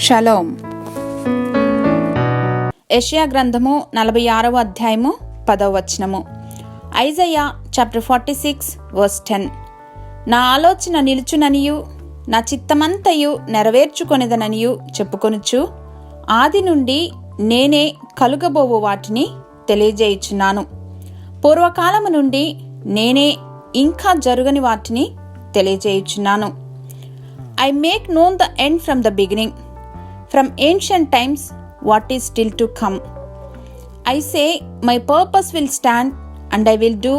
Shalom. యెషయా గ్రంథము 46వ అధ్యాయము 10వ వచనము. Isaiah chapter 46 verse 10. నా ఆలోచన నిలుచుననియు నా చిత్తమంతయు నెరవేర్చుకొనిదననియు చెప్పుకొనుచు ఆది నుండి నేనే కలుగబోవు వాటిని తెలియజేయుచున్నాను. పూర్వకాలము నుండి నేనే ఇంకా జరుగని వాటిని తెలియజేయుచున్నాను. I make known the end from the beginning, from ancient times what is still to come. I say, my purpose will stand, and I will do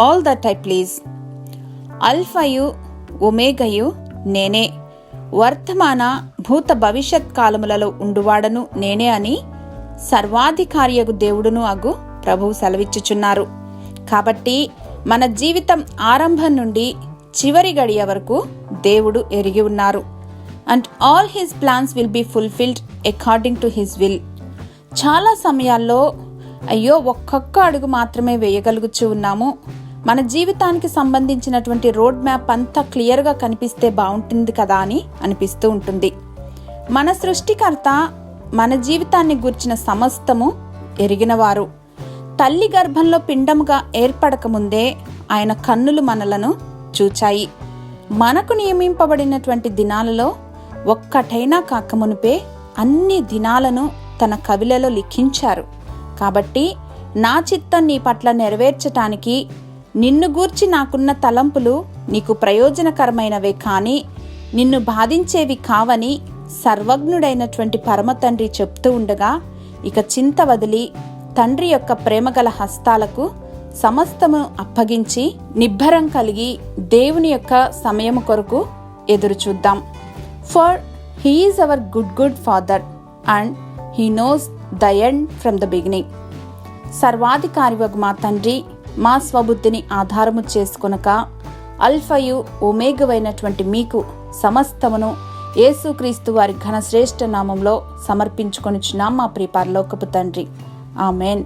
all that I please. అల్ఫయు ఒమేగయు నేనే, వర్తమాన భూత భవిష్యత్ కాలములలో ఉండువాడను నేనే అని సర్వాధికారియగు దేవుడును అగు ప్రభువు సెలవిచ్చుచున్నారు. కాబట్టి మన జీవితం ఆరంభం నుండి చివరి గడియ వరకు దేవుడు ఎరిగి ఉన్నారు. And all his plans will be fulfilled according to his will. చాలా సమయాల్లో అయ్యో ఒక్కొక్క అడుగు మాత్రమే వేయగలుగుచూ ఉన్నాము, మన జీవితానికి సంబంధించినటువంటి రోడ్ మ్యాప్ అంతా క్లియర్గా కనిపిస్తే బాగుంటుంది కదా అని అనిపిస్తూ ఉంటుంది. మన సృష్టికర్త మన జీవితాన్ని గూర్చిన సమస్తము ఎరిగినవారు. తల్లి గర్భంలో పిండముగా ఏర్పడకముందే ఆయన కన్నులు మనలను చూచాయి. మనకు నియమింపబడినటువంటి దినాలలో ఒక్కటైనా కాకమునుపే అన్ని దినాలను తన కవిలలో లిఖించారు. కాబట్టి నా చిత్తం నీ పట్ల నెరవేర్చటానికి నిన్ను గూర్చి నాకున్న తలంపులు నీకు ప్రయోజనకరమైనవే కానీ నిన్ను బాధించేవి కావని సర్వజ్ఞుడైనటువంటి పరమతండ్రి చెప్తూ ఉండగా ఇక చింత వదిలి తండ్రి యొక్క ప్రేమగల హస్తాలకు సమస్తము అప్పగించి నిబ్బరం కలిగి దేవుని యొక్క సమయము కొరకు ఎదురు చూద్దాం. For he is our good father and he knows the end from the beginning. సర్వాధికారివగు మా తండ్రి మా స్వబుద్ధిని ఆధారము చేసుకొనక అల్ఫయు ఒమేగవైనటువంటి మీకు సమస్తమును యేసుక్రీస్తు వారి ఘనశ్రేష్ఠ నామంలో సమర్పించుకొనుచున్నాం మా ప్రియ పరలోకపు తండ్రి. ఆమెన్.